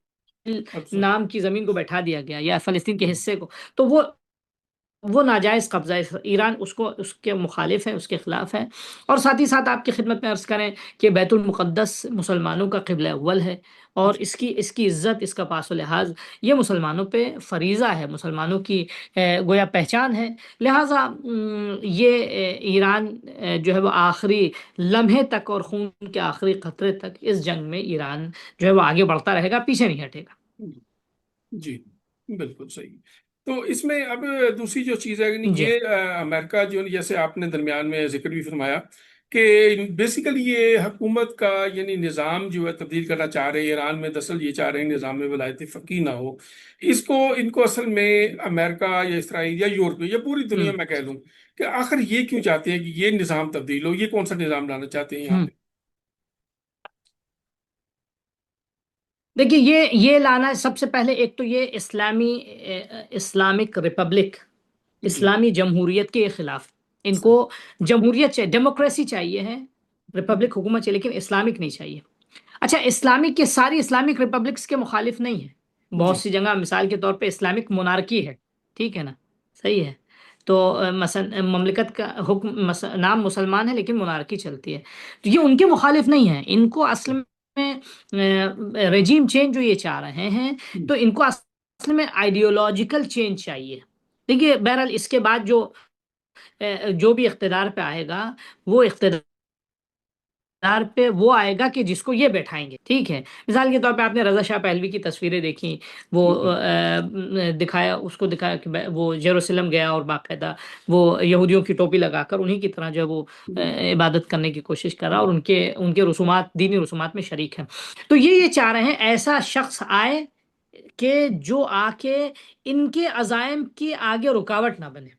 اب نام کی زمین کو بیٹھا دیا گیا، یا فلسطین کے جی حصے کو، تو وہ ناجائز قبضہ ہے، ایران اس کے مخالف ہے، اس کے خلاف ہے۔ اور ساتھ ہی ساتھ آپ کی خدمت میں عرض کریں کہ بیت المقدس مسلمانوں کا قبلہ اول ہے، اور جی اس کی عزت، اس کا پاس و لحاظ یہ مسلمانوں پہ فریضہ ہے، مسلمانوں کی گویا پہچان ہے۔ لہٰذا یہ ایران جو ہے وہ آخری لمحے تک اور خون کے آخری قطرے تک اس جنگ میں ایران جو ہے وہ آگے بڑھتا رہے گا، پیچھے نہیں ہٹے گا۔ جی بالکل صحیح۔ تو اس میں اب دوسری جو چیز ہے، یعنی جی یہ امریکہ جو، جیسے آپ نے درمیان میں ذکر بھی فرمایا کہ بیسیکلی یہ حکومت کا یعنی نظام جو ہے تبدیل کرنا چاہ رہے ہیں ایران میں، دراصل یہ چاہ رہے ہیں نظام میں ولایت فقیہ نہ ہو۔ ان کو اصل میں امریکہ یا اسرائیل یا یورپ یا پوری دنیا ہوں میں کہہ لوں کہ آخر یہ کیوں چاہتے ہیں کہ یہ نظام تبدیل ہو؟ یہ کون سا نظام لانا چاہتے ہیں یہاں ہوں پہ؟ دیکھیے یہ لانا، سب سے پہلے ایک تو یہ اسلامک ریپبلک، جی اسلامی جمہوریت کے خلاف، ان کو جمہوریت چاہیے، ڈیموکریسی چاہیے ہے، ریپبلک حکومت چاہیے، لیکن اسلامک نہیں چاہیے۔ اچھا، اسلامک کے ساری اسلامک ریپبلکس کے مخالف نہیں ہے، بہت جی سی جگہ مثال کے طور پہ اسلامک مونارکی ہے، ٹھیک ہے نا، صحیح ہے، تو مثلا مملکت کا حکم نام مسلمان ہے لیکن مونارکی چلتی ہے، تو یہ ان کے مخالف نہیں ہے، ان کو اصل میں رجیم چینج جو یہ چاہ رہے ہیں، تو ان کو اصل میں آئیڈیولوجیکل چینج چاہیے۔ دیکھیے بہرحال اس کے بعد جو بھی اقتدار پہ آئے گا، وہ اقتدار پہ وہ آئے گا کہ جس کو یہ بیٹھائیں گے، ٹھیک ہے۔ مثال کے طور پہ آپ نے رضا شاہ پہلوی کی تصویریں دیکھی، وہ بالکل دکھایا کہ وہ یروشلم گیا اور باقاعدہ وہ یہودیوں کی ٹوپی لگا کر انہی کی طرح جو ہے وہ عبادت کرنے کی کوشش کر رہا، اور ان کے رسومات، دینی رسومات میں شریک ہے۔ تو یہ چاہ رہے ہیں ایسا شخص آئے کہ جو آ کے ان کے عزائم کی آگے رکاوٹ نہ بنے،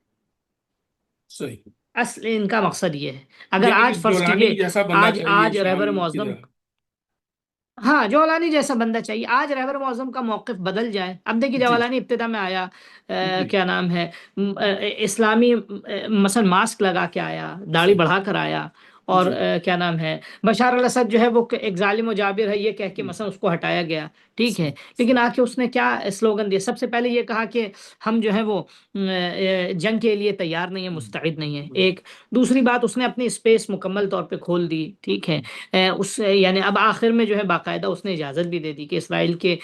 صحیح۔ اصل ان کا مقصد یہ ہے۔ اگر یعنی کہ آج فرض جولانی کیجئے، جیسا بندہ آج چاہیے آج رہبر شام کی معظم، طرح۔ ہاں جولانی جیسا بندہ چاہیے، آج رہبر معظم کا موقف بدل جائے۔ اب دیکھیے جی جولانی ابتدا میں آیا، جی کیا نام ہے، اسلامی مثلا ماسک لگا کے آیا، داڑھی صحیح۔ بڑھا کر آیا، اور جی کیا نام ہے، بشار الاسد جو ہے وہ ایک ظالم و جابر ہے یہ کہہ کے جی مثلا اس کو ہٹایا گیا، ٹھیک ہے، صحیح لیکن صحیح۔ آ کے اس نے کیا سلوگن دیا؟ سب سے پہلے یہ کہا کہ ہم جو ہے وہ جنگ کے لیے تیار نہیں ہیں، مستعد نہیں ہیں، ایک۔ دوسری بات، اس نے اپنی اسپیس مکمل طور پہ کھول دی، ٹھیک ہے، یعنی اب آخر میں جو ہے باقاعدہ اس نے اجازت بھی دے دی کہ اسرائیل کے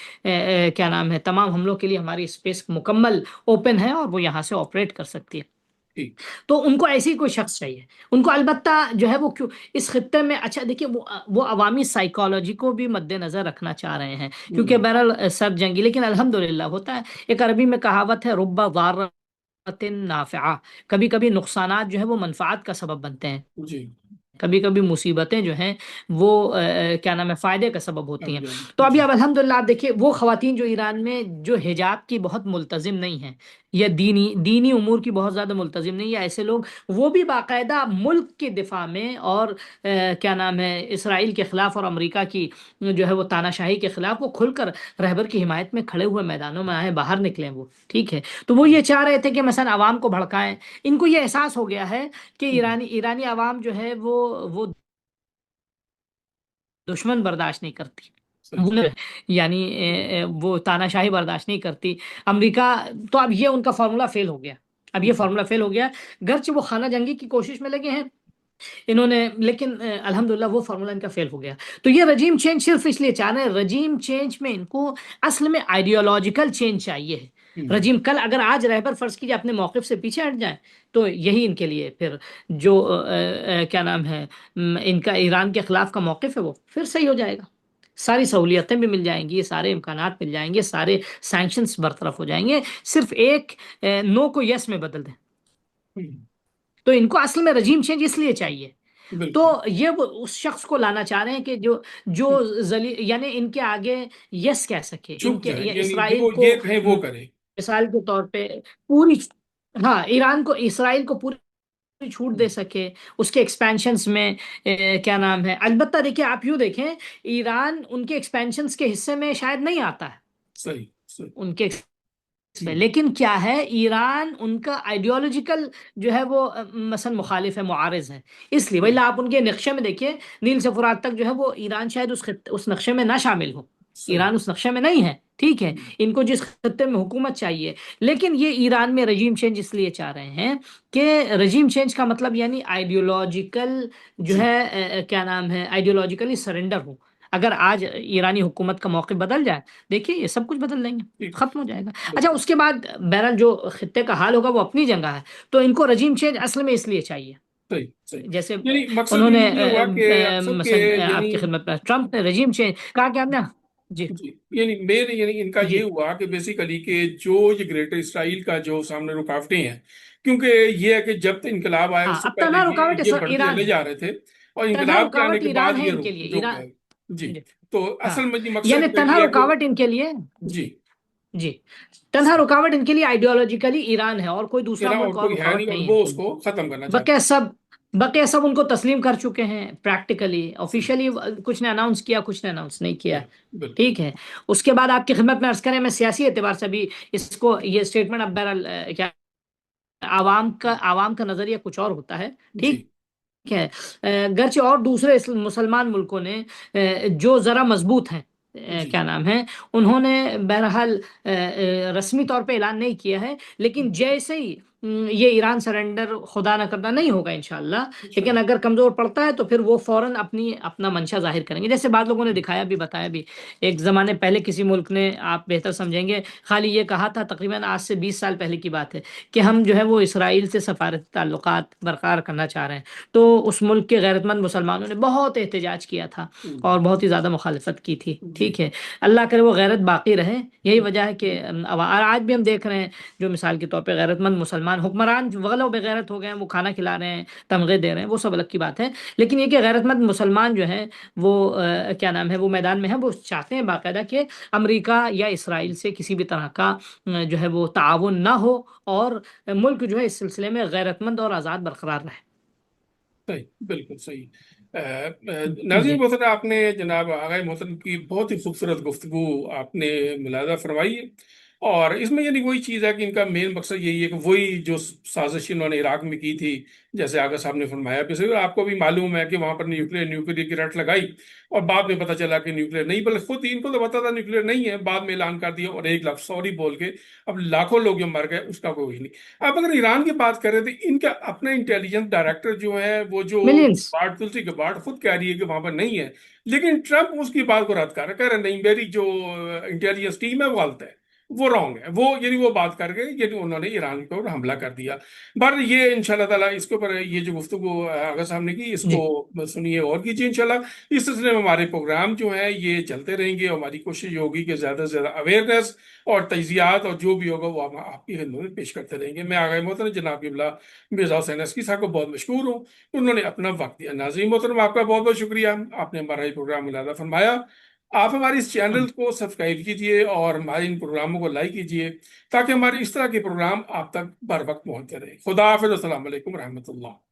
کیا نام ہے تمام حملوں کے لیے ہماری اسپیس مکمل اوپن ہے اور وہ یہاں سے آپریٹ کر سکتی ہے۔ ٹھیک۔ تو ان کو ایسی کوئی شخص چاہیے، ان کو البتہ جو ہے وہ کیوں اس خطے میں، اچھا دیکھیے وہ عوامی سائیکالوجی کو بھی مد نظر رکھنا چاہ رہے ہیں، کیونکہ بہرحال سر جنگی، لیکن الحمدللہ ہوتا ہے، ایک عربی میں کہاوت ہے، رب ضارۃ نافعہ، کبھی کبھی نقصانات جو ہے وہ منفعت کا سبب بنتے ہیں، جی کبھی کبھی مصیبتیں جو ہیں وہ کیا نام ہے فائدے کا سبب ہوتی اب ہیں۔ جان تو ابھی جی اب الحمدللہ آپ دیکھیے وہ خواتین جو ایران میں جو حجاب کی بہت ملتزم نہیں ہیں، یا دینی امور کی بہت زیادہ ملتزم نہیں، یا ایسے لوگ، وہ بھی باقاعدہ ملک کے دفاع میں اور کیا نام ہے اسرائیل کے خلاف اور امریکہ کی جو ہے وہ تاناشاہی کے خلاف وہ کھل کر رہبر کی حمایت میں کھڑے ہوئے میدانوں میں آئے، باہر نکلیں وہ، ٹھیک ہے۔ تو وہ یہ چاہ رہے تھے کہ مثلا عوام کو بھڑکائیں، ان کو یہ احساس ہو گیا ہے کہ ایرانی عوام جو ہے وہ دشمن برداشت نہیں کرتی، صحیح یعنی وہ تاناشاہی برداشت نہیں کرتی امریکہ. تو اب یہ ان کا فارمولا فیل ہو گیا. اب یہ جی فارمولا فیل ہو گیا. گرچہ وہ خانہ جنگی کی کوشش میں لگے ہیں انہوں نے، لیکن الحمدللہ وہ فارمولا ان کا فیل ہو گیا. تو یہ رجیم چینج صرف اس لیے چاہ رہے ہیں. رجیم چینج میں ان کو اصل میں آئیڈیالوجیکل چینج چاہیے ہے. ہوں رجیم کل اگر آج رہبر فرض کیجیے اپنے موقف سے پیچھے ہٹ جائیں تو یہی ان کے لیے پھر جو کیا نام ہے ان کا ایران کے خلاف کا موقف ہے وہ پھر صحیح ہو جائے گا. ساری سہولیتیں بھی مل جائیں گی، سارے امکانات مل جائیں گے، سارے سینکشنز برطرف ہو جائیں گے. صرف ایک نو کو یس میں بدل دیں. ہوں، تو ان کو اصل میں رجیم چینج اس لیے چاہیے. تو بالکل یہ وہ اس شخص کو لانا چاہ رہے ہیں کہ جو یعنی ان کے آگے یس کہہ سکے، ان چھپ کے جائے، یا یعنی اسرائیل جو کو یہ کہیں وہ کرے. مثال کے طور پہ پوری، ہاں ایران کو، اسرائیل کو پوری چھوٹ دے سکے اس کے ایکسپینشنز میں. کیا نام ہے، البتہ دیکھیں آپ یوں دیکھیں ایران ان کے ایکسپینشنز کے حصے میں شاید نہیں آتا ہے صحیح صحیح. ان کے پہ، ہوں لیکن کیا ہے ایران ان کا آئیڈیالوجیکل جو ہے وہ مثلا مخالف ہے، معارض ہے. اس لیے ہوں، وہی آپ ان کے نقشے میں دیکھیے نیل سے فرات تک جو ہے وہ ایران شاید اس نقشے میں نہ شامل ہو. صحیح. ایران اس نقشے میں نہیں ہے، ٹھیک ہے. ہوں ان کو جس خطے میں حکومت چاہیے، لیکن یہ ایران میں رجیم چینج اس لیے چاہ رہے ہیں کہ رجیم چینج کا مطلب یعنی آئیڈیالوجیکل جو جی ہے کیا نام ہے آئیڈیالوجیکلی سرنڈر ہو. اگر آج ایرانی حکومت کا موقف بدل جائے دیکھیے یہ سب کچھ بدل دیں گے، ٹھیک. ختم ہو جائے گا. اچھا بالکل اس کے بعد بہرحال جو خطے کا حال ہوگا وہ اپنی جگہ ہے. تو ان کو رجیم چینج اصل میں اس لیے چاہیے. صحیح صحیح. جیسے یعنی مقصد انہوں نے یہ ہوا کہ اکثر کہ مثلا آپ یعنی کی خدمت میں ٹرمپ نے رجیم چینج کہا کیا نا. جی جی یعنی میرے یعنی ان کا جی. یہ ہوا کہ بیسیکلی کہ جو یہ گریٹر اسرائیل کا جو سامنے رکاوٹیں ہیں، کیونکہ یہ ہے کہ جب انقلاب آیا ہاں اس سے اب پہلے تنہا رکاوٹ یہ بڑھتے ایران چلے ہے. جا رہے تھے، اور تنہا انقلاب کے آنے رکاوٹ کے ایران بعد ہے یہ ان کے لیے رک ایران. گئے. جی. جی تو ہاں اصل میں یعنی مقصد کا تنہا یہ ہے کہ رکاوٹ ان کے لیے، جی جی تنہا رکاوٹ ان کے لیے آئیڈیالوجیکلی ایران ہے اور کوئی دوسرا اور ملک اور کوئی ہے رکاوٹ نہیں، اور نہیں ہے ان وہ کے اس لیے. کو ختم کرنا چاہتے بقیہ سب بقیہ سب ان کو تسلیم کر چکے ہیں پریکٹیکلی. ہیں. آفیشیلی کچھ نے اناؤنس کیا، کچھ نے اناؤنس نہیں کیا. صحیح. بالکل. ٹھیک ہے. اس کے بعد آپ کی خدمت میں عرض کریں، میں سیاسی اعتبار سے بھی اس کو یہ اسٹیٹمنٹ اب بہرحال کیا عوام کا نظریہ کچھ اور ہوتا ہے. جی ٹھیک ہے. گرچہ اور دوسرے مسلمان ملکوں نے جو ذرا مضبوط ہیں جی کیا نام ہے انہوں نے بہرحال رسمی طور پہ اعلان نہیں کیا ہے، لیکن جیسے ہی یہ ایران سرنڈر خدا نہ کرنا نہیں ہوگا انشاءاللہ، لیکن انشاءاللہ. اگر کمزور پڑتا ہے تو پھر وہ فوراً اپنا منشا ظاہر کریں گے. جیسے بعض لوگوں نے دکھایا بھی، بتایا بھی. ایک زمانے پہلے کسی ملک نے، آپ بہتر سمجھیں گے، خالی یہ کہا تھا، تقریباً آج سے 20 سال پہلے کی بات ہے، کہ ہم جو ہے وہ اسرائیل سے سفارتی تعلقات برقرار کرنا چاہ رہے ہیں. تو اس ملک کے غیرت مند مسلمانوں نے بہت احتجاج کیا تھا اور بہت ہی زیادہ مخالفت کی تھی. جی ٹھیک ہے. اللہ کرے وہ غیرت باقی رہے. یہی وجہ ہے کہ آج بھی ہم دیکھ رہے ہیں جو مثال کے طور پہ غیرت مند مسلمان حکمران وغیرہ بے غیرت ہو گئے ہیں، وہ کھانا کھلا رہے ہیں، تمغے دے رہے ہیں، وہ سب الگ کی بات ہے. لیکن یہ کہ غیرت مند مسلمان جو ہیں وہ کیا نام ہے وہ میدان میں ہیں، وہ چاہتے ہیں باقاعدہ کہ امریکہ یا اسرائیل سے کسی بھی طرح کا جو ہے وہ تعاون نہ ہو اور ملک جو ہے اس سلسلے میں غیرت مند اور آزاد برقرار رہے. صحیح. بالکل صحیح. ناظرین جی محترم، آپ نے جناب آغا محترم کی بہت ہی خوبصورت گفتگو آپ نے ملاحظہ فرمائی ہے، اور اس میں یعنی وہی چیز ہے کہ ان کا مین مقصد یہی ہے کہ وہی جو سازش انہوں نے عراق میں کی تھی، جیسے آغا صاحب نے فرمایا، پھر آپ کو بھی معلوم ہے کہ وہاں پر نیوکلیر کی رٹ لگائی، اور بعد میں پتہ چلا کہ نیوکلیر نہیں، بلکہ خود ان کو تو پتا تھا نیوکلیر نہیں ہے، بعد میں اعلان کر دیا اور ایک لفظ سوری بول کے اب لاکھوں لوگ جو مر گئے اس کا کوئی نہیں. اب اگر ایران کی بات کریں تو ان کا اپنا انٹیلیجنس ڈائریکٹر جو ہے، وہ جو ملینس. تلسی گبارڈ خود کہہ رہی ہے کہ وہاں پر نہیں ہے، لیکن ٹرمپ اس کی بات کو رد کر رہا ہے، کہہ رہا نہیں، میری جو انٹیلیجنس ٹیم ہے وہ غلط ہے، وہ رانگ ہے، وہ یعنی وہ بات کر کے یعنی انہوں نے ایران کے اوپر حملہ کر دیا. بر یہ انشاءاللہ تعالیٰ اس کے اوپر یہ جو گفتگو آغا صاحب نے کی، اس جی کو سنیے اور کیجیے انشاءاللہ. اس سلسلے میں ہمارے پروگرام جو ہیں یہ چلتے رہیں گے، اور ہماری کوشش یہ ہوگی کہ زیادہ سے زیادہ اویئرنیس اور تجزیات اور جو بھی ہوگا وہ ہم آپ کی خدمت میں پیش کرتے رہیں گے. میں آغا محترم جناب قبلہ مرزا حسین عسکری صاحب کو بہت مشکور ہوں، انہوں نے اپنا وقت دیا. ناظرین محترم، آپ کا بہت بہت شکریہ، آپ نے ہمارا یہ پروگرام ملاحظہ فرمایا. آپ ہمارے اس چینل کو سبسکرائب کیجئے اور ہمارے ان پروگراموں کو لائک کیجئے، تاکہ ہمارے اس طرح کے پروگرام آپ تک بر وقت پہنچتے رہے. خدا حافظ. السلام علیکم ورحمۃ اللہ.